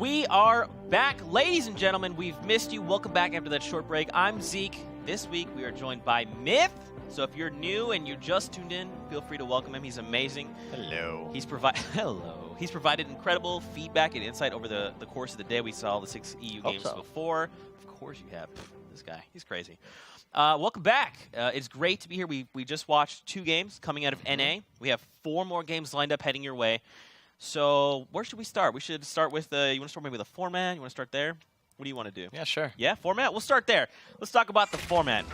We are back, ladies and gentlemen. We've missed you. Welcome back after that short break. I'm Zeke. This week we are joined by Myth. So if you're new and you just tuned in, feel free to welcome him. He's amazing. Hello. He's provided incredible feedback and insight over the course of the day. We saw the 6 EU games before. Of course you have. This guy, he's crazy. Welcome back. It's great to be here. We just watched 2 games coming out of NA. We have 4 more games lined up heading your way. So where should we start? We should start with, you want to start maybe with the format? You want to start there? What do you want to do? Yeah, sure. Yeah, format? We'll start there. Let's talk about the format.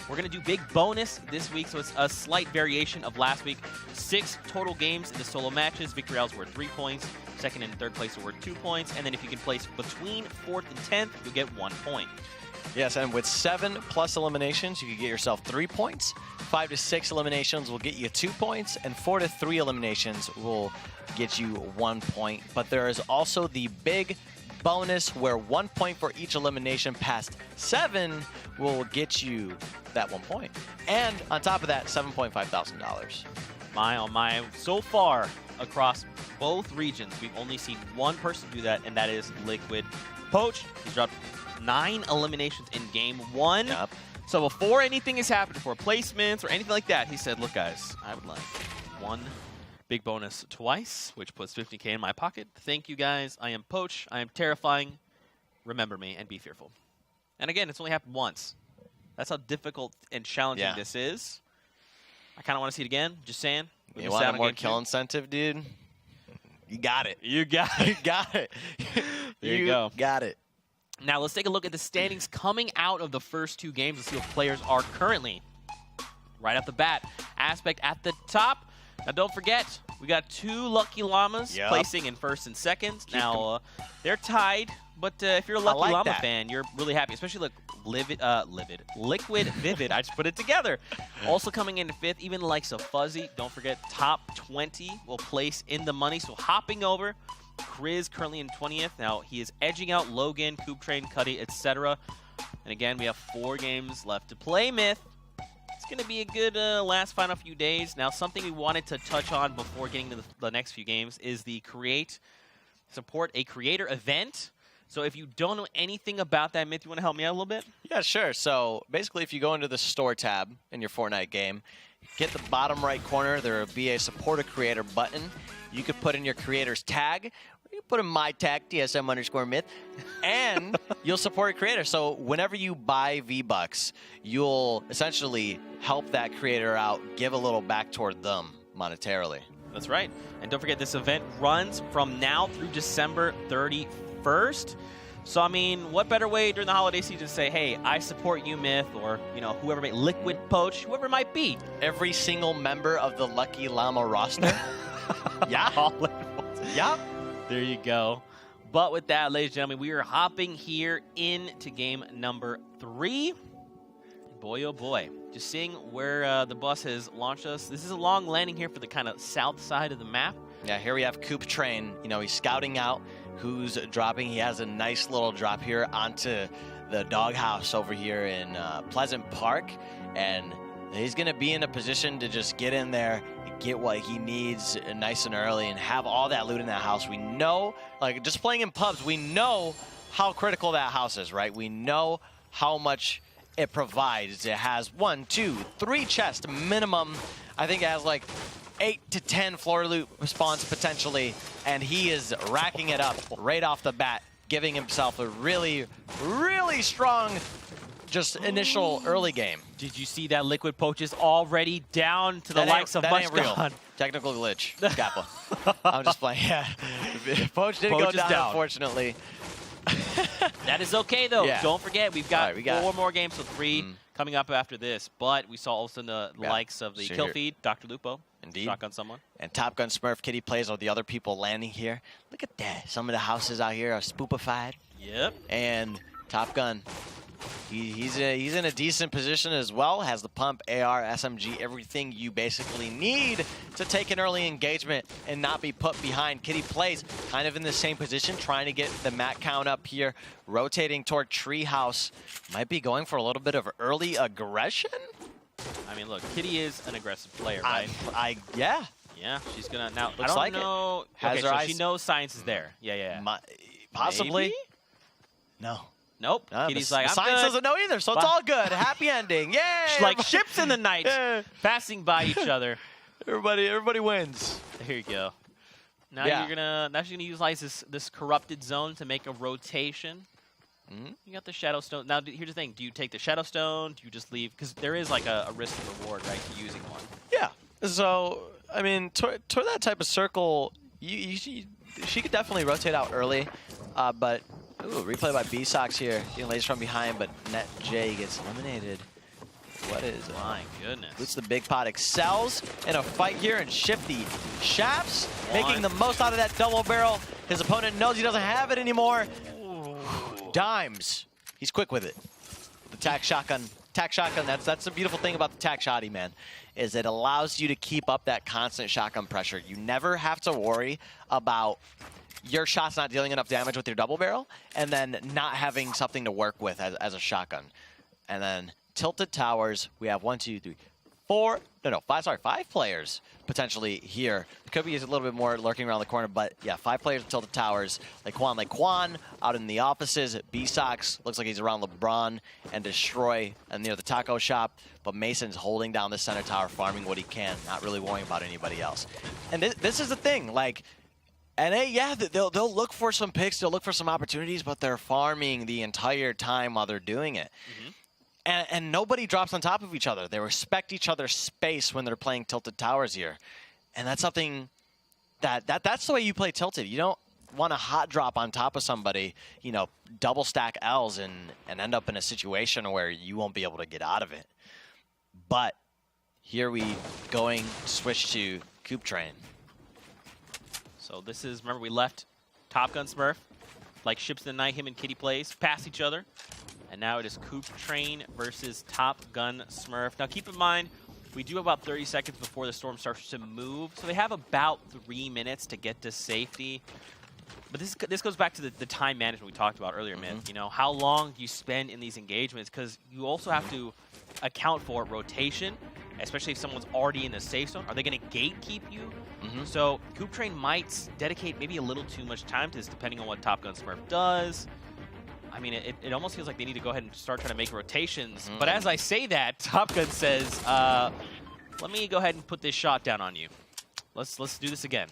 We're going to do big bonus this week, so it's a slight variation of last week. 6 total games in the solo matches. Victory rounds were 3 points. Second and third place were 2 points. And then if you can place between 4th and 10th, you'll get 1 point. Yes, and with 7+ eliminations, you can get yourself 3 points. 5 to 6 eliminations will get you 2 points, and 4 to 3 eliminations will get you 1 point. But there is also the big bonus where 1 point for each elimination past 7 will get you that 1 point. And on top of that, $7,500. My oh my. So far, across both regions, we've only seen one person do that, and that is Liquid Poach. He's dropped 9 eliminations in game 1. Yep. So before anything has happened, before placements or anything like that, he said, look guys, I would like 1 big bonus twice, which puts 50K in my pocket. Thank you guys. I am Poach. I am terrifying. Remember me and be fearful. And again, it's only happened once. That's how difficult and challenging this is. I kind of want to see it again. Just saying. You want a more kill incentive, dude? You got it. You got it. You got it. There you go. Got it. Now let's take a look at the standings coming out of the first 2 games and see what players are currently. Right off the bat, Aspect at the top. Now don't forget, we got 2 Lucky Llamas placing in 1st and 2nd. Now they're tied, but if you're a Lucky Llama fan, you're really happy, especially Liquid Vivid. I just put it together. Also coming in 5th, even likes of Fuzzy. Don't forget, top 20 will place in the money. So hopping over, Kriz currently in 20th. Now he is edging out Logan, Coop Train, Cuddy, etc. And again, we have 4 games left to play, Myth. It's going to be a good last final few days. Now, something we wanted to touch on before getting to the next few games is the support a creator event. So if you don't know anything about that, Myth, you want to help me out a little bit? Yeah, sure. So basically, if you go into the store tab in your Fortnite game, get the bottom right corner, there will be a support a creator button. You could put in your creator's tag. You put in my tag, TSM_Myth, and you'll support a creator. So whenever you buy V-Bucks, you'll essentially help that creator out, give a little back toward them monetarily. That's right. And don't forget, this event runs from now through December 31st. So, I mean, what better way during the holiday season to say, hey, I support you, Myth, or, you know, whoever may, Liquid Poach, whoever it might be. Every single member of the Lucky Llama roster. Yeah. All at once. Yep. There you go. But with that, ladies and gentlemen, we are hopping here into game number 3. Boy, oh boy. Just seeing where the bus has launched us. This is a long landing here for the kind of south side of the map. Yeah, here we have Coop Train. You know, he's scouting out who's dropping. He has a nice little drop here onto the doghouse over here in Pleasant Park. And he's going to be in a position to just get in there, get what he needs nice and early, and have all that loot in that house. We know, like, just playing in pubs, we know how critical that house is, right? We know how much it provides. It has 1, 2, 3 chests minimum. I think it has like 8 to 10 floor loot spawns potentially, and he is racking it up right off the bat, giving himself a really, really strong just initial early game. Did you see that Liquid Poach is already down to the likes of Much Gone? Technical glitch. Kappa. I'm just playing. Yeah. Poach did go down, unfortunately. That is okay, though. Yeah. Don't forget, we've got 4 more games, so 3 coming up after this. But we saw also the likes of the kill feed, Dr. Lupo. Indeed. Shotgun someone. And Top Gun Smurf Kitty plays are the other people landing here. Look at that. Some of the houses out here are spoopified. Yep. And Top Gun, he's in a decent position as well. Has the pump, AR, SMG, everything you basically need to take an early engagement and not be put behind. Kitty plays kind of in the same position, trying to get the mat count up here, rotating toward Treehouse. Might be going for a little bit of early aggression. I mean, look, Kitty is an aggressive player, right? Yeah. Yeah, she's gonna now. Looks I don't like know. Has okay, her so eyes. she knows science is there. Yeah. Possibly. Maybe? No. Nope. No, Kitty's the like, I'm science good. doesn't know either, so it's Bye. all good. Happy ending. Yay! Like ships in the night, Yeah. passing by each other. Everybody wins. There you go. Now Yeah. you're gonna utilize this corrupted zone to make a rotation. Mhm. You got the Shadow Stone. Now here's the thing: do you take the Shadow Stone? Do you just leave? Because there is like a risk and reward, right, to using one. Yeah. So I mean, toward that type of circle, she could definitely rotate out early, but ooh, replay by B-Sox here, getting lasers from behind, but Net J gets eliminated. What is it? My goodness. Boots the Big Pot excels in a fight here, and Shifty Shafts making the most out of that double barrel. His opponent knows he doesn't have it anymore. Dimes. He's quick with it. The tac shotgun. Tac shotgun, that's the beautiful thing about the tac shotty, man, is it allows you to keep up that constant shotgun pressure. You never have to worry about your shot's not dealing enough damage with your double barrel and then not having something to work with as a shotgun. And then Tilted Towers, we have 5 players potentially here. Could be a little bit more lurking around the corner, but yeah, 5 players with Tilted Towers. Laquan out in the offices. B-Sox looks like he's around LeBron and Destroy and near the taco shop, but Mason's holding down the center tower, farming what he can, not really worrying about anybody else. And this is the thing, like, NA, yeah, they'll look for some picks, they'll look for some opportunities, but they're farming the entire time while they're doing it. Mm-hmm. And nobody drops on top of each other. They respect each other's space when they're playing Tilted Towers here. And that's something that's the way you play Tilted. You don't want to hot drop on top of somebody, you know, double stack L's and end up in a situation where you won't be able to get out of it. But here we going switch to Coop Train. So this is, remember, we left Top Gun Smurf, like Ships in the Night, him and Kitty plays, pass each other. And now it is Coop Train versus Top Gun Smurf. Now keep in mind, we do have about 30 seconds before the storm starts to move. So they have about 3 minutes to get to safety. But this goes back to the time management we talked about earlier, man. You know, how long do you spend in these engagements? Because you also have to account for rotation, especially if someone's already in the safe zone. Are they going to gatekeep you? So Coop Train might dedicate maybe a little too much time to this, depending on what Top Gun Smurf does. I mean, it almost feels like they need to go ahead and start trying to make rotations. But as I say that, Top Gun says, let me go ahead and put this shot down on you. Let's do this again.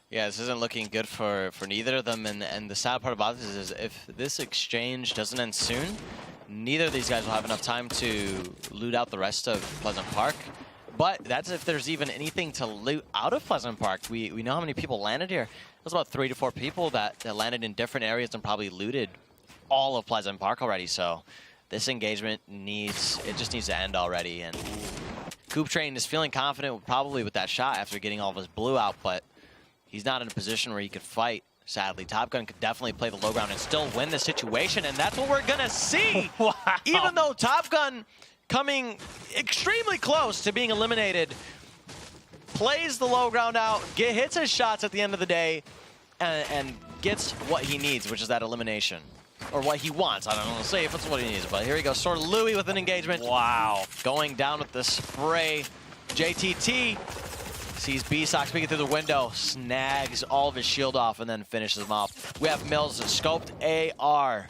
Yeah, this isn't looking good for neither of them. And the sad part about this is if this exchange doesn't end soon, neither of these guys will have enough time to loot out the rest of Pleasant Park. But that's if there's even anything to loot out of Pleasant Park. We know how many people landed here. There's about 3 to 4 people that landed in different areas and probably looted all of Pleasant Park already. So this engagement just needs to end already. And Coop Train is feeling confident probably with that shot after getting all of his blue out, but he's not in a position where he could fight. Sadly, Top Gun could definitely play the low ground and still win the situation, and that's what we're gonna see. Wow. Even though Top Gun coming extremely close to being eliminated, plays the low ground out, hits his shots at the end of the day, and gets what he needs, which is that elimination. Or what he wants. I don't want to say if it's what he needs, but here he goes. Sword of Louis with an engagement. Wow. Going down with the spray. JTT sees B-Sox peeking through the window, snags all of his shield off, and then finishes him off. We have Mills' scoped AR.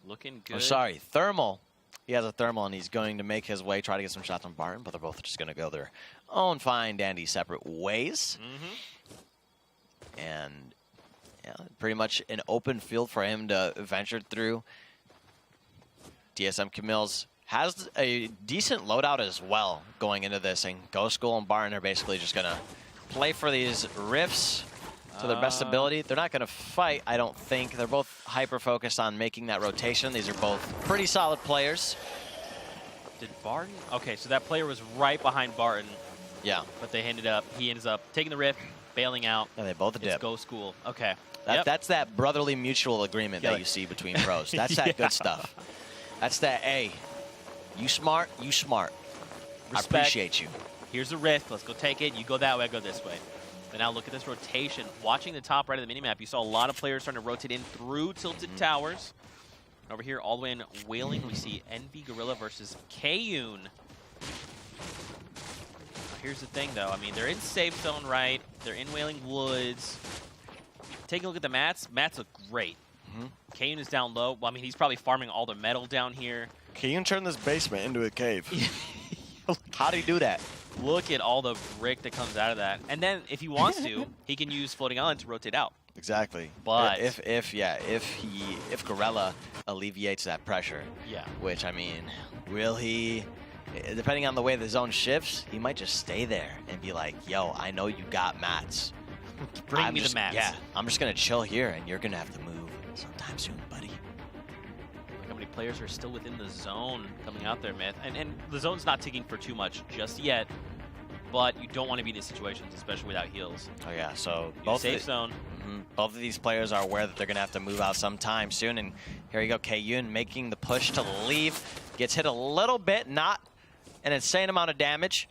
Looking good. Or sorry, thermal. He has a thermal, and he's going to make his way, try to get some shots on Barton, but they're both just going to go their own fine, dandy, separate ways. And yeah, pretty much an open field for him to venture through. DSM Camille's has a decent loadout as well going into this, and Ghost School and Barton are basically just going to play for these rifts to their best ability. They're not going to fight, I don't think. They're both hyper-focused on making that rotation. These are both pretty solid players. Did Barton? Okay, so that player was right behind Barton. Yeah. But he ends up taking the rift, bailing out. And they both It's dip. Go School. Okay. That's that brotherly mutual agreement that you see between pros. That's that good stuff. That's that, hey, you smart, you smart. Respect. I appreciate you. Here's the rift. Let's go take it. You go that way, I go this way. And now look at this rotation. Watching the top right of the minimap, you saw a lot of players starting to rotate in through Tilted Towers. And over here, all the way in Wailing, we see Envy Gorilla versus Kayun. Here's the thing, though. I mean, they're in safe zone, right? They're in Wailing Woods. taking a look at the mats look great. Kayun is down low. Well, I mean, he's probably farming all the metal down here. Kayun turned this basement into a cave. How do you do that? Look at all the brick that comes out of that. And then, if he wants to, he can use Floating Island to rotate out. Exactly. But if Gorilla alleviates that pressure, yeah. Which, I mean, will he? Depending on the way the zone shifts, he might just stay there and be like, "Yo, I know you got mats. Bring me the mats." Yeah, I'm just gonna chill here, and you're gonna have to move sometime soon, buddy. Look how many players are still within the zone coming out there, Myth. And the zone's not ticking for too much just yet. But you don't want to be in these situations, especially without heals. Oh yeah, so both safe zone. Both of these players are aware that they're gonna have to move out sometime soon, and here you go, Kayun making the push to leave, gets hit a little bit, not an insane amount of damage.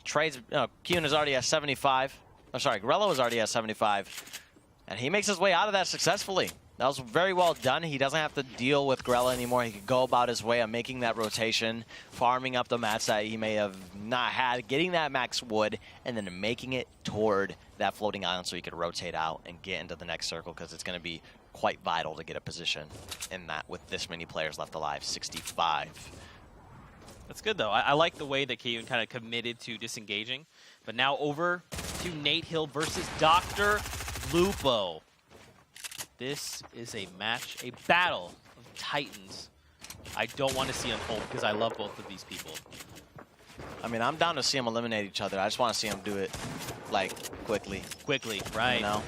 Trades, Kayun is already at 75. Oh, sorry, Gorilla was already at 75, and he makes his way out of that successfully. That was very well done. He doesn't have to deal with Gorilla anymore. He could go about his way of making that rotation, farming up the mats that he may have not had, getting that max wood, and then making it toward that floating island so he could rotate out and get into the next circle, because it's going to be quite vital to get a position in that with this many players left alive, 65. That's good, though. I like the way that Kayun kind of committed to disengaging. But now over to Nate Hill versus Dr. Lupo. This is a match, a battle of titans. I don't want to see unfold because I love both of these people. I mean, I'm down to see them eliminate each other. I just want to see them do it, like, quickly. Quickly, right. You know?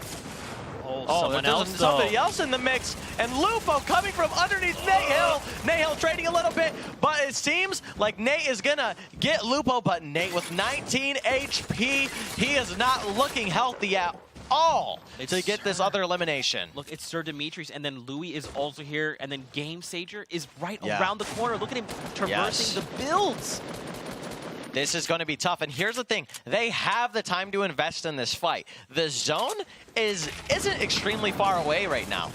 Oh, somebody else in the mix. And Lupo coming from underneath Nate Hill. Nate Hill trading a little bit, but it seems like Nate is going to get Lupo. But Nate with 19 HP, he is not looking healthy at all to get this other elimination. Look, it's Sir Demetrius, and then Louis is also here, and then Game Sager is right around the corner. Look at him traversing the builds. This is going to be tough, and here's the thing. They have the time to invest in this fight. The zone isn't extremely far away right now.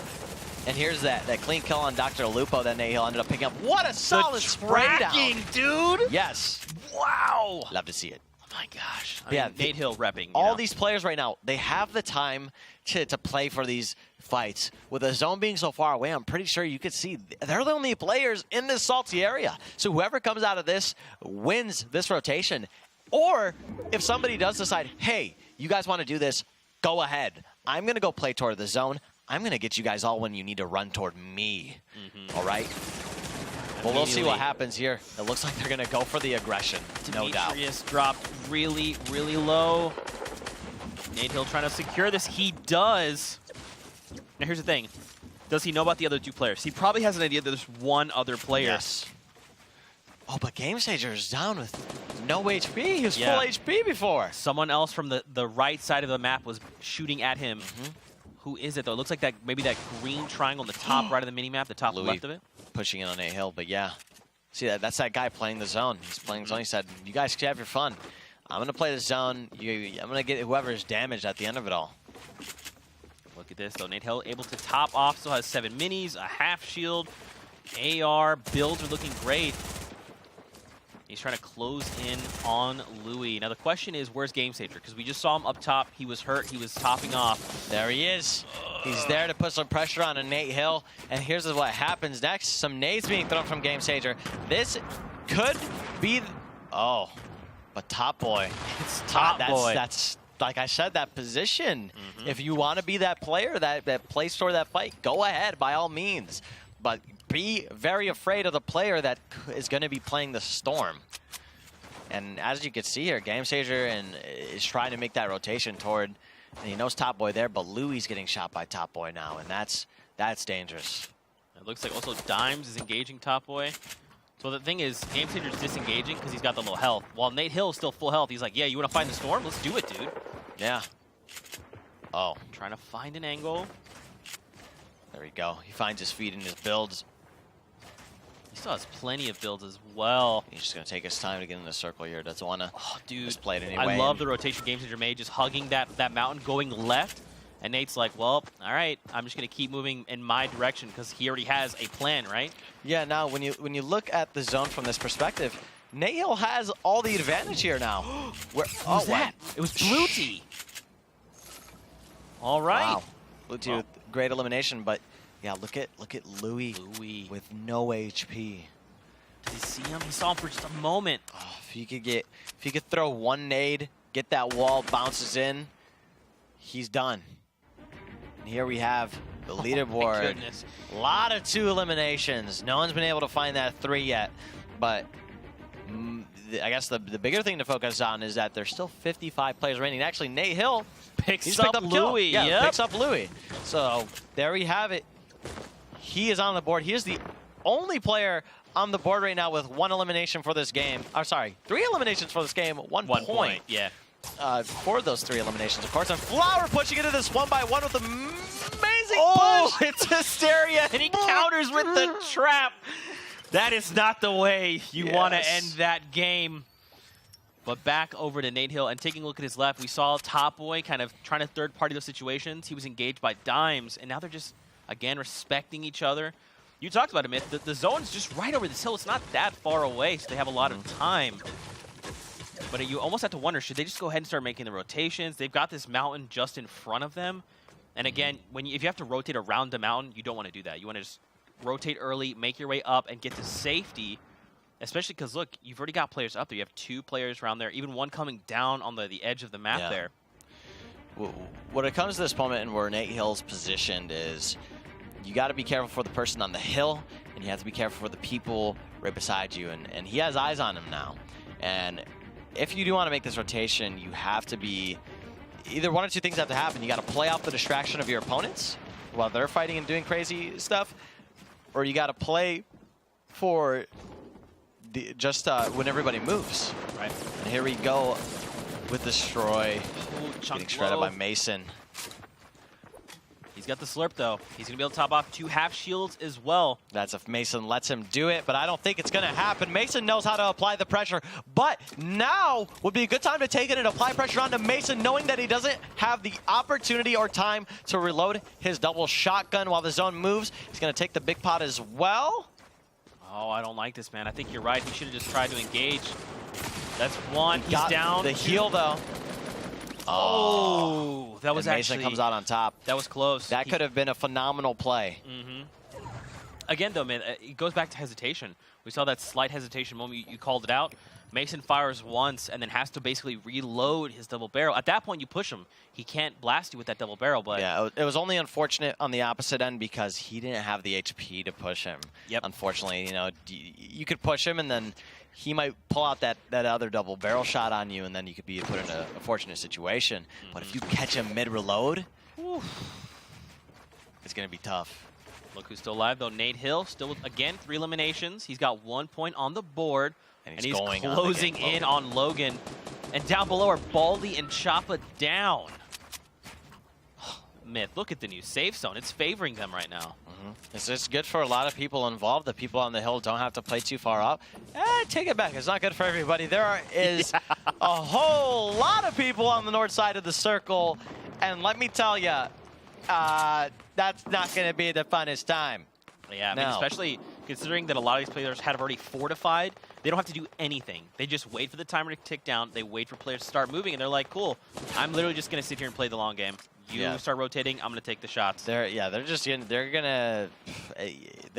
And here's that clean kill on Dr. Lupo that Nate Hill ended up picking up. What a solid spray down. Dude! Yes. Wow! Love to see it. Oh my gosh. I mean, Nate Hill repping. All these players right now, they have the time to play for these fights. With the zone being so far away, I'm pretty sure you could see they're the only players in this salty area. So whoever comes out of this wins this rotation. Or if somebody does decide, hey, you guys want to do this, go ahead. I'm going to go play toward the zone. I'm going to get you guys all when you need to run toward me. All right? Well, we'll see what happens here. It looks like they're going to go for the aggression, no doubt. Demetrius dropped really, really low. Nate Hill trying to secure this. He does. Now, here's the thing. Does he know about the other two players? He probably has an idea that there's one other player. Yes. Oh, but Game Sager is down with no HP. He was full HP before. Someone else from the right side of the map was shooting at him. Who is it, though? It looks like maybe that green triangle on the top right of the minimap, the top left of it. Pushing in on Nate Hill, but yeah. See, that's that guy playing the zone. He's playing the zone. He said, you guys can have your fun. I'm going to play the zone. I'm going to get whoever is damaged at the end of it all. Look at this, though. Nate Hill able to top off. Still has 7 minis, a half shield, AR. Builds are looking great. He's trying to close in on Louis. Now, the question is, where's Game Sager? Because we just saw him up top. He was hurt. He was topping off. There he is. He's there to put some pressure on a Nate Hill. And here's what happens next. Some nades being thrown from Game Sager. This could be... Oh, but Top Boy. It's Top Boy. That's, like I said, that position. If you want to be that player that plays toward that fight, go ahead, by all means. But be very afraid of the player that is going to be playing the Storm. And as you can see here, Game Sager is trying to make that rotation toward, and he knows Top Boy there, but Louis getting shot by Top Boy now, and that's dangerous. It looks like also Dimes is engaging Top Boy. So the thing is, Game Sager's disengaging because he's got the low health. While Nate Hill is still full health, he's like, yeah, you want to find the Storm? Let's do it, dude. Yeah. Oh. Trying to find an angle. There we go. He finds his feet in his builds. He still has plenty of builds as well. He's just going to take his time to get in the circle here. Doesn't want to just play it anyway. I love the rotation Game Sager made, just hugging that mountain, going left. And Nate's like, well, all right, I'm just going to keep moving in my direction because he already has a plan, right? Yeah, now when you look at the zone from this perspective, Nate Hill has all the advantage here now. What was that? It was Blue Tea. All right. Wow. Blue team with great elimination, but yeah, look at Louis with no HP. Did he see him? He saw him for just a moment. Oh, if he could throw one nade, get that wall, bounces in, he's done. And here we have the leaderboard. My goodness. A lot of 2 eliminations. No one's been able to find that 3 yet, but I guess the bigger thing to focus on is that there's still 55 players remaining. Actually, Nate Hill picks up Louis. Yeah, yep. picks up Louis. So there we have it. He is on the board. He is the only player on the board right now with 1 elimination for this game. Oh, sorry, 3 eliminations for this game, 1 point. Yeah. For those 3 eliminations, of course. And Flower pushing into this 1-by-1 with amazing push. It's hysteria, and he counters with the trap. That is not the way you want to end that game. But back over to Nate Hill, and taking a look at his left, we saw Top Boy kind of trying to third-party those situations. He was engaged by Dimes, and now they're just, again, respecting each other. You talked about it, Myth. The zone's just right over this hill. It's not that far away, so they have a lot of time. But you almost have to wonder, should they just go ahead and start making the rotations? They've got this mountain just in front of them. And again, if you have to rotate around the mountain, you don't want to do that. You want to just rotate early, make your way up, and get to safety. Especially because, look, you've already got players up there. You have 2 players around there, even one coming down on the edge of the map there. When it comes to this moment and where Nate Hill's positioned is, you got to be careful for the person on the hill, and you have to be careful for the people right beside you. And he has eyes on him now. And if you do want to make this rotation, you have to be either 1 or 2 things have to happen. You got to play off the distraction of your opponents while they're fighting and doing crazy stuff, or you got to play for when everybody moves. Right. And here we go with Destroy. Getting shredded by Mason. He's got the slurp, though. He's going to be able to top off 2 half shields as well. That's if Mason lets him do it, but I don't think it's going to happen. Mason knows how to apply the pressure, but now would be a good time to take it and apply pressure onto Mason, knowing that he doesn't have the opportunity or time to reload his double shotgun while the zone moves. He's going to take the big pot as well. Oh, I don't like this, man. I think you're right. He should have just tried to engage. That's 1. He's down. The heal, though. Oh, that was and actually... Mason comes out on top. That was close. That could have been a phenomenal play. Again, though, man, it goes back to hesitation. We saw that slight hesitation moment. You called it out. Mason fires once and then has to basically reload his double barrel. At that point, you push him. He can't blast you with that double barrel, but... Yeah, it was only unfortunate on the opposite end because he didn't have the HP to push him. Yep. Unfortunately, you know, you could push him and then he might pull out that other double barrel shot on you and then you could be put in a fortunate situation. But if you catch him mid-reload, it's going to be tough. Look who's still alive, though. Nate Hill, still, again, 3 eliminations. He's got 1 point on the board. And he's closing in on Logan. And down below are Baldy and Choppa down. Myth, look at the new safe zone. It's favoring them right now. It's just good for a lot of people involved. The people on the hill don't have to play too far up. Take it back. It's not good for everybody. There is a whole lot of people on the north side of the circle. And let me tell you, that's not going to be the funnest time. Yeah, I mean, especially considering that a lot of these players have already fortified. They don't have to do anything. They just wait for the timer to tick down. They wait for players to start moving, and they're like, cool, I'm literally just going to sit here and play the long game. You start rotating, I'm going to take the shots. They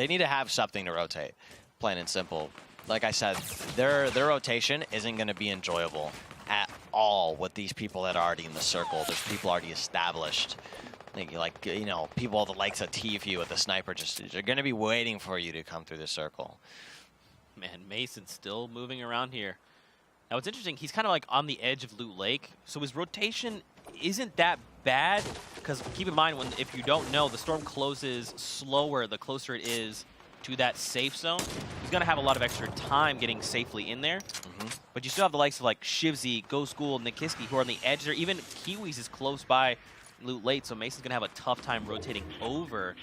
need to have something to rotate, plain and simple. Like I said, their rotation isn't going to be enjoyable at all with these people that are already in the circle. There's people already established. Like, you know, people the likes of Tfue with the sniper they're going to be waiting for you to come through the circle. Man, Mason's still moving around here. Now, what's interesting, he's kind of like on the edge of Loot Lake, so his rotation isn't that bad, because keep in mind, if you don't know, the storm closes slower the closer it is to that safe zone. He's going to have a lot of extra time getting safely in there, but you still have the likes of like Shivzy, Ghost Ghoul, Nikiski, who are on the edge there. Even Kiwis is close by Loot Late, so Mason's going to have a tough time rotating over.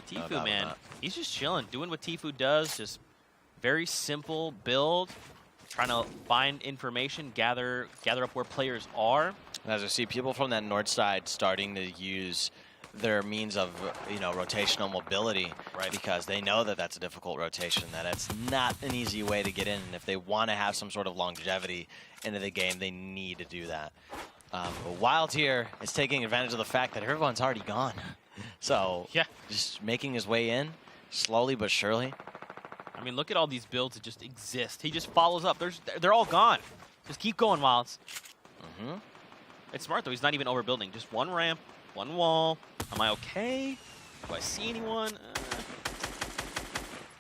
Tfue, man, he's just chilling, doing what Tfue does, just very simple build, trying to find information, gather up where players are. As I see people from that north side starting to use their means of, you know, rotational mobility, because they know that that's a difficult rotation, that it's not an easy way to get in, and if they want to have some sort of longevity into the game, they need to do that. Wild here is taking advantage of the fact that everyone's already gone. So Yeah. just making his way in slowly but surely. I mean, look at all these builds that just exist. He just follows up. They're all gone. Just keep going, Wilds. Mm-hmm. It's smart, though. He's not even overbuilding. Just one ramp, one wall. Am I okay? Do I see anyone?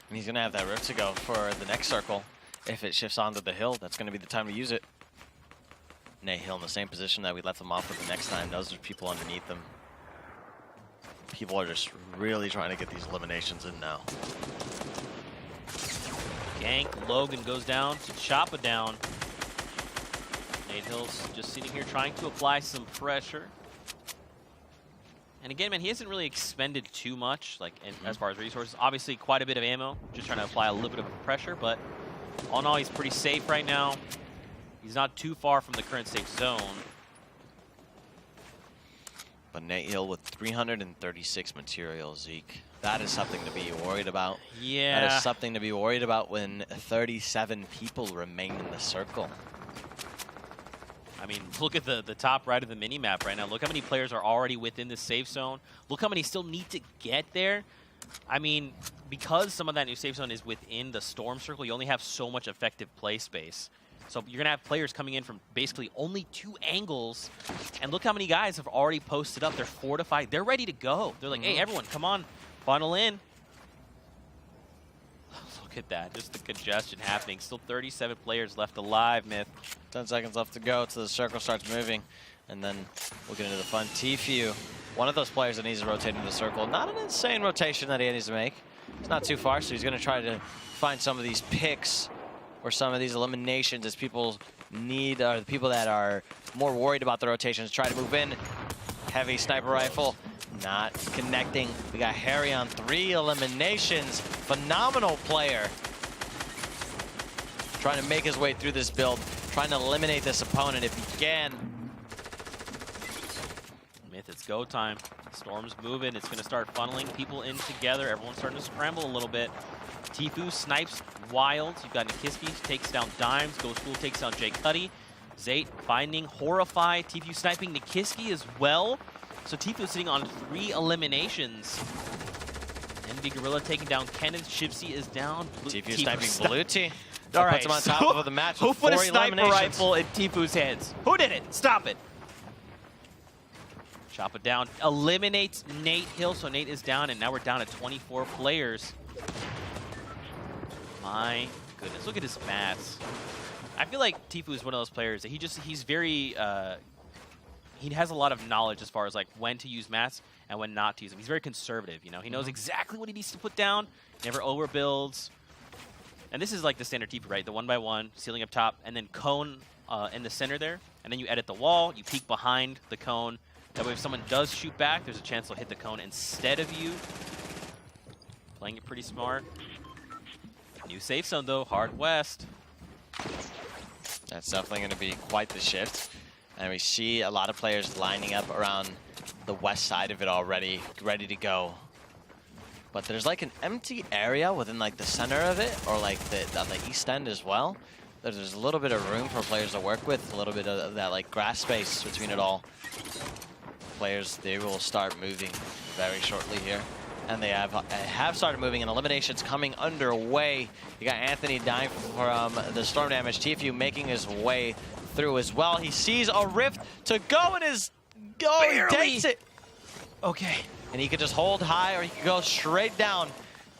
And he's going to have that rift to go for the next circle. If it shifts onto the hill, that's going to be the time to use it. Nate Hill in the same position that we left them off with the next time. Those are people underneath them. People are just really trying to get these eliminations in now. Gank, Logan goes down to chop it down. Nate Hill's just sitting here trying to apply some pressure. And again, man, he hasn't really expended too much, like as far as resources. Obviously, quite a bit of ammo, just trying to apply a little bit of pressure. But all in all, he's pretty safe right now. He's not too far from the current safe zone. But Nate Hill with 336 materials, Zeke. That is something to be worried about. Yeah. That is something to be worried about when 37 people remain in the circle. I mean, look at the top right of the mini-map right now. Look how many players are already within the safe zone. Look how many still need to get there. I mean, because some of that new safe zone is within the storm circle, you only have so much effective play space. So you're going to have players coming in from basically only 2 angles. And look how many guys have already posted up. They're fortified. They're ready to go. They're like, hey, everyone, come on, funnel in. Look at that. Just the congestion happening. Still 37 players left alive, Myth. 10 seconds left to go till the circle starts moving. And then we'll get into the fun. Tfue, one of those players that needs to rotate into the circle. Not an insane rotation that he needs to make. It's not too far, so he's going to try to find some of these picks or some of these eliminations as people need, or the people that are more worried about the rotations try to move in. Heavy sniper rifle, not connecting. We got Harry on 3 eliminations. Phenomenal player. Trying to make his way through this build, trying to eliminate this opponent if he can. Myth, it's go time. Storm's moving. It's going to start funneling people in together. Everyone's starting to scramble a little bit. Tfue snipes Wild. You've got Nikiski, takes down Dimes. Ghost Fool takes down Jay Cuddy. Zate finding Horrify. Tfue sniping Nikiski as well. So Tfue sitting on 3 eliminations. Envy Gorilla taking down Kennen. Shipsy is down. Tfue sniping Blue Team. All right, puts him on top of the match who with put 4 a sniper eliminations. rifle in Tfue's hands? Who did it? Stop it. Chop it down. Eliminates Nate Hill, so Nate is down, and now we're down to 24 players. My goodness, look at his mats. I feel like Tfue is one of those players that he's very, he has a lot of knowledge as far as like when to use mats and when not to use them. He's very conservative, you know. He knows exactly what he needs to put down, never overbuilds. And this is like the standard Tfue, right? The 1x1, ceiling up top, and then cone in the center there. And then you edit the wall, you peek behind the cone. That way if someone does shoot back, there's a chance they'll hit the cone instead of you. Playing it pretty smart. New safe zone though, hard west. That's definitely going to be quite the shift. And we see a lot of players lining up around the west side of it already, ready to go. But there's like an empty area within like the center of it, or like on the east end as well. There's a little bit of room for players to work with, a little bit of that like grass space between it all. Players, they will start moving very shortly here. And they have started moving, and eliminations coming underway. You got Anthony dying from the storm damage. Tfue making his way through as well. He sees a rift to go, and he takes it. Okay. And he could just hold high, or he could go straight down.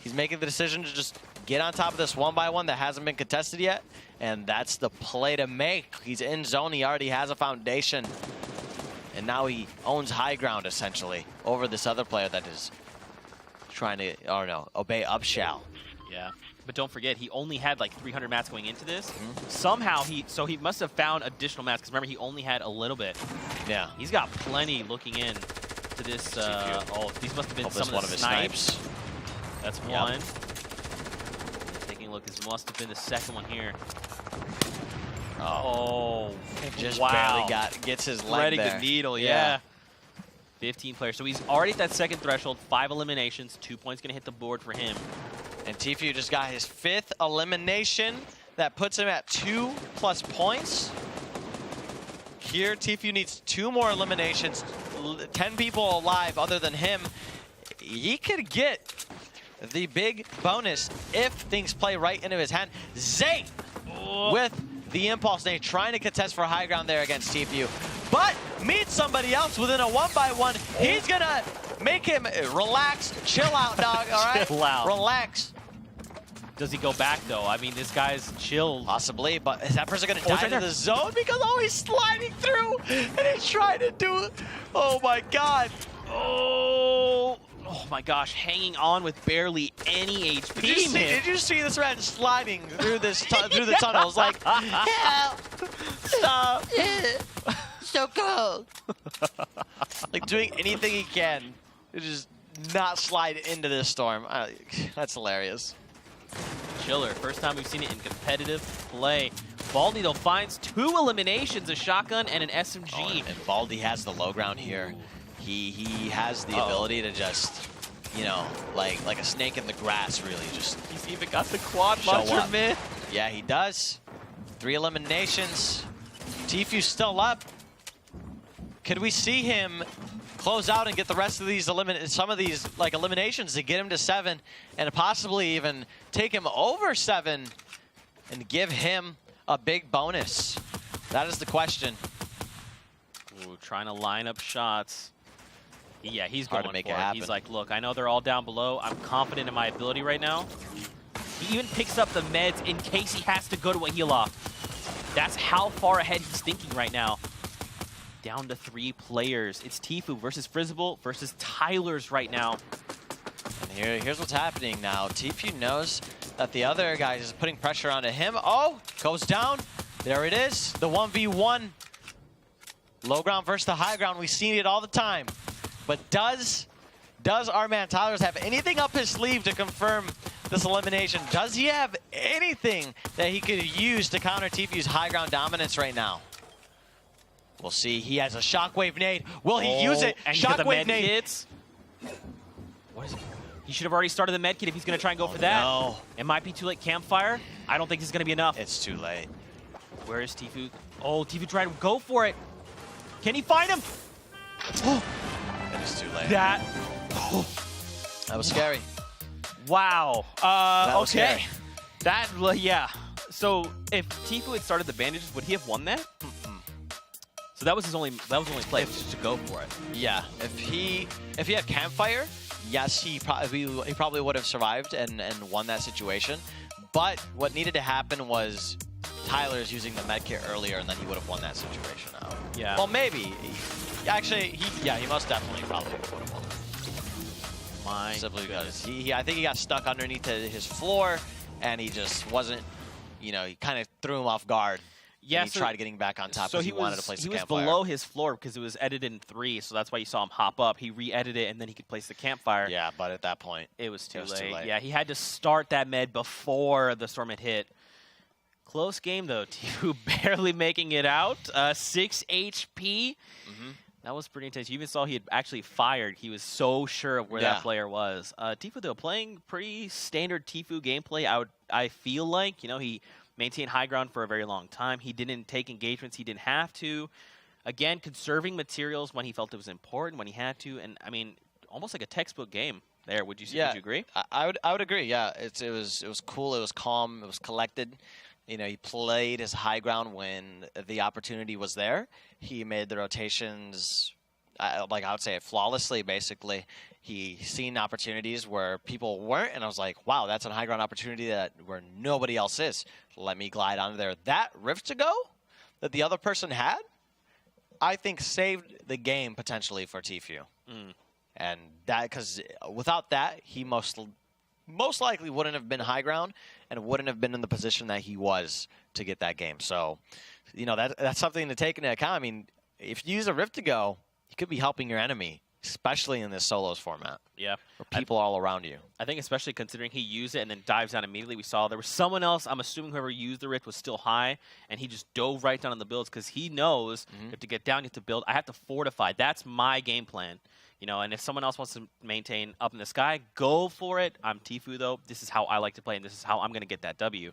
He's making the decision to just get on top of this 1x1 that hasn't been contested yet. And that's the play to make. He's in zone. He already has a foundation. And now he owns high ground, essentially, over this other player that is trying to, or no, obey Upshall. Yeah, but don't forget, he only had like 300 mats going into this. Somehow he must have found additional mats, because remember, he only had a little bit. Yeah. He's got plenty looking in to this. Oh, these must have been some of the snipes. That's one. Taking a look, this must have been the second one here. Oh, just wow. barely gets his leg Threading there. the needle, yeah. 15 players. So he's already at that second threshold, 5 eliminations, 2 points gonna hit the board for him. And Tfue just got his 5th elimination. That puts him at 2+ points. here. Tfue needs 2 more eliminations, 10 people alive other than him. He could get the big bonus if things play right into his hand. Zay with the impulse nade, trying to contest for high ground there against Tfue, but meets somebody else within a 1-by-1. He's gonna make him relax, chill out, dog. All right, Chill out. Relax. Does he go back, though? I mean, this guy's chill. Possibly, but is that person gonna die right into there. the zone? Because he's sliding through and he's trying to do it. Oh my God. Oh my gosh, hanging on with barely any HP. Did you see this man sliding through this through the tunnels? Like, help! Stop! So cold. Like doing anything he can to just not slide into this storm. That's hilarious. Chiller, first time we've seen it in competitive play. Baldy, though, finds 2 eliminations, a shotgun and an SMG. Oh, and Baldy has the low ground here. He has the ability to just, you know, like a snake in the grass, really. Just He's even got the quad show muncher up. mid. Yeah, he does. 3 eliminations. Tfue's still up. Could we see him close out and get the rest of these some of these like eliminations to get him to 7 and possibly even take him over 7 and give him a big bonus? That is the question. Ooh, trying to line up shots. Yeah, he's Hard going to make for it it. happen. He's like, look, I know they're all down below. I'm confident in my ability right now. He even picks up the meds in case he has to go to a heal off. That's how far ahead he's thinking right now. Down to 3 players. It's Tfue versus Frizzable versus Tyler's right now. And here's what's happening now. Tfue knows that the other guy is putting pressure onto him. Oh, goes down. There it is. The 1v1. Low ground versus the high ground. We've seen it all the time. But does our man Tyler's have anything up his sleeve to confirm this elimination? Does he have anything that he could use to counter Tfue's high ground dominance right now? We'll see. He has a shockwave nade. Will he use it? And because the Shockwave med nade. hits. What is it? He should have already started the med kit if he's going to try and go for that. No. It might be too late. Campfire. I don't think this is going to be enough. It's too late. Where is Tfue? Oh, Tfue tried to go for it. Can he find him? It is too late. That. That was scary. Wow. That was okay. scary. That, yeah. So if Tfue had started the bandages, would he have won that? So that was his only play, was just to go for it. Yeah. If he had campfire, yes, he probably would have survived and won that situation. But what needed to happen was Tyler's using the medkit earlier, and then he would have won that situation out. Yeah. Well, maybe. Actually, he most definitely probably would have won it. My Simply because goodness. I think he got stuck underneath his floor, and he just wasn't, you know, he kind of threw him off guard. Yeah, and he tried getting back on top so because he wanted to place the He was campfire. below his floor because it was edited in 3, so that's why you saw him hop up. He re-edited it, and then he could place the campfire. Yeah, but at that point, It was too It was too late. Yeah, he had to start that med before the storm had hit. Close game, though. Tfue barely making it out. 6 HP. That was pretty intense. You even saw he had actually fired. He was so sure of where that player was. Tfue, though, playing pretty standard Tfue gameplay. I feel like, you know, he maintained high ground for a very long time. He didn't take engagements he didn't have to. Again, conserving materials when he felt it was important, when he had to. And, I mean, almost like a textbook game there. Would you agree? I would agree. Yeah, it was cool. It was calm. It was collected. You know, he played his high ground when the opportunity was there. He made the rotations, like I would say, flawlessly, basically. He seen opportunities where people weren't, and I was like, wow, that's a high ground opportunity where nobody else is. Let me glide onto there. That rift to go that the other person had, I think saved the game potentially for Tfue. And that, because without that, he most likely wouldn't have been high ground and wouldn't have been in the position that he was to get that game. So, you know, that's something to take into account. I mean, if you use a rift to go, you could be helping your enemy, especially in this solos format. Yeah. Where people all around you. I think especially considering he used it and then dives down immediately. We saw there was someone else, I'm assuming whoever used the rift was still high, and he just dove right down on the builds because he knows you have to get down, you have to build. I have to fortify. That's my game plan. You know, and if someone else wants to maintain up in the sky, go for it. I'm Tfue, though. This is how I like to play, and this is how I'm going to get that W.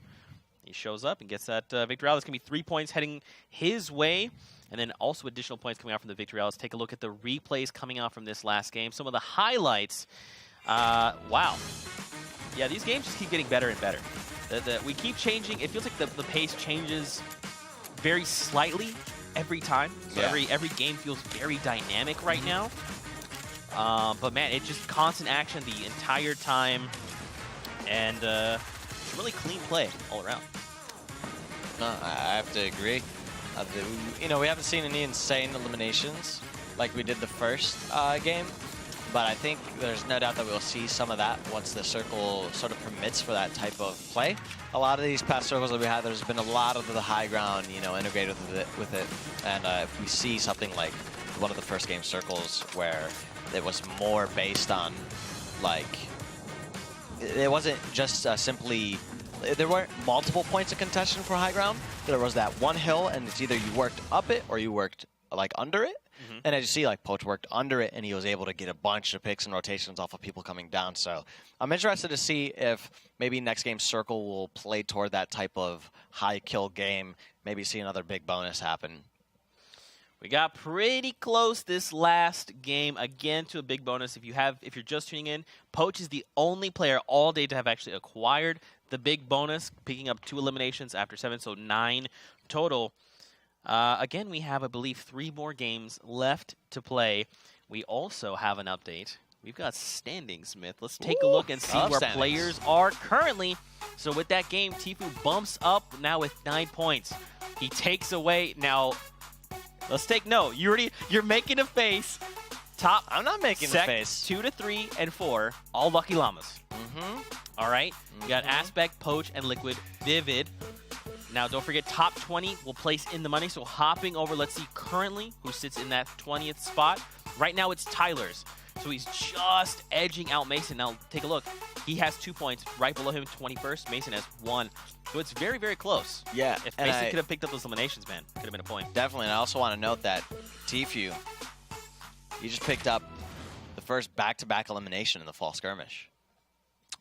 He shows up and gets that victory route. That's going to be 3 points heading his way. And then also additional points coming out from the victory route. Let's take a look at the replays coming out from this last game. Some of the highlights. Wow. Yeah, these games just keep getting better and better. We keep changing. It feels like the pace changes very slightly every time. So every game feels very dynamic right now. But man, it's just constant action the entire time. And it's really clean play all around. No, I have to agree. You know, we haven't seen any insane eliminations like we did the first game, but I think there's no doubt that we'll see some of that once the circle sort of permits for that type of play. A lot of these past circles that we had, there's been a lot of the high ground, you know, integrated with it. And if we see something like one of the first game circles where it was more based on, like, it wasn't just simply, there weren't multiple points of contention for high ground. There was that one hill, and it's either you worked up it or you worked like under it. And as you see, like Poach worked under it, and he was able to get a bunch of picks and rotations off of people coming down. So I'm interested to see if maybe next game circle will play toward that type of high kill game. Maybe see another big bonus happen. We got pretty close this last game again to a big bonus. If you're just tuning in, Poach is the only player all day to have actually acquired the big bonus, picking up 2 eliminations after 7, so 9 total. Again, we have, I believe, 3 more games left to play. We also have an update. We've got standings, Smith. Let's take a look and see where players are currently. So with that game, Tfue bumps up now with 9 points. He takes away now. Let's take note. You're making a face. Top. I'm not making a face. 2 to 3 and 4, all Lucky Llamas. All right. You got Aspect, Poach, and Liquid, Vivid. Now, don't forget, top 20 will place in the money. So hopping over, let's see currently who sits in that 20th spot. Right now, it's Tyler's. So he's just edging out Mason. Now, take a look. He has 2 points. Right below him, 21st. Mason has 1. So it's very, very close. Yeah. If Mason could have picked up those eliminations, man, could have been a point. Definitely. And I also want to note that Tfue, he just picked up the first back-to-back elimination in the fall skirmish.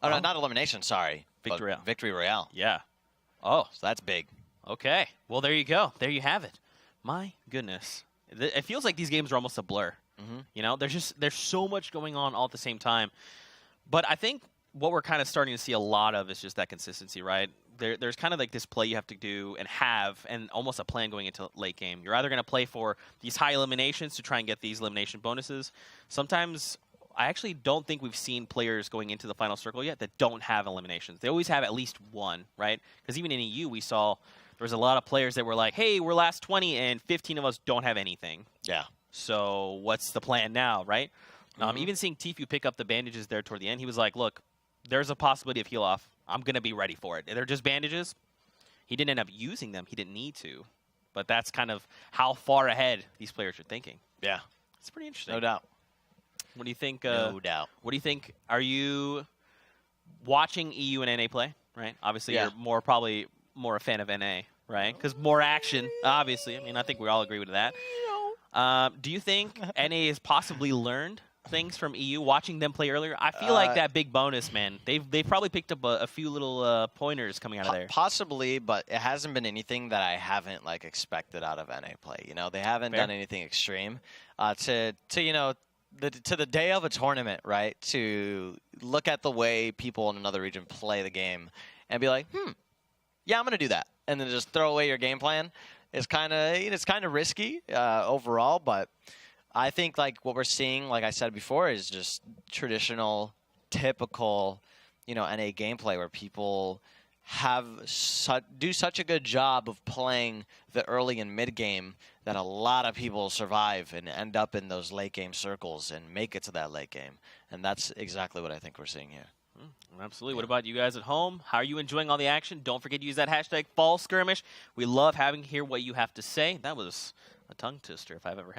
Oh, no, not elimination, sorry. Victory Royale. Victory Royale. Yeah. Oh. So that's big. Okay. Well, there you go. There you have it. My goodness. It feels like these games are almost a blur. You know, there's so much going on all at the same time. But I think what we're kind of starting to see a lot of is just that consistency, right? There's kind of like this play you have to do and almost a plan going into late game. You're either going to play for these high eliminations to try and get these elimination bonuses. Sometimes I actually don't think we've seen players going into the final circle yet that don't have eliminations. They always have at least one, right? Because even in EU, we saw there was a lot of players that were like, hey, we're last 20 and 15 of us don't have anything. Yeah. So what's the plan now, right? Even seeing Tfue pick up the bandages there toward the end, he was like, look, there's a possibility of heal off. I'm going to be ready for it. They're just bandages. He didn't end up using them. He didn't need to. But that's kind of how far ahead these players are thinking. Yeah. It's pretty interesting. No doubt. What do you think? No doubt. What do you think? Are you watching EU and NA play, right? Obviously, you're probably more a fan of NA, right? Because more action, obviously. I mean, I think we all agree with that. Do you think NA has possibly learned things from EU, watching them play earlier? I feel like that big bonus, man. They've probably picked up a few little pointers coming out of there. Possibly, but it hasn't been anything that I haven't like expected out of NA play. You know, they haven't done anything extreme. To you know, to the day of a tournament, right? To look at the way people in another region play the game and be like, yeah, I'm gonna do that, and then just throw away your game plan. It's kind of risky overall, but I think like what we're seeing, like I said before, is just traditional, typical, you know, NA gameplay where people do such a good job of playing the early and mid game that a lot of people survive and end up in those late game circles and make it to that late game, and that's exactly what I think we're seeing here. Absolutely. What about you guys at home? How are you enjoying all the action? Don't forget to use that hashtag Fall Skirmish. We love having to hear what you have to say. That was a tongue twister if I've ever had.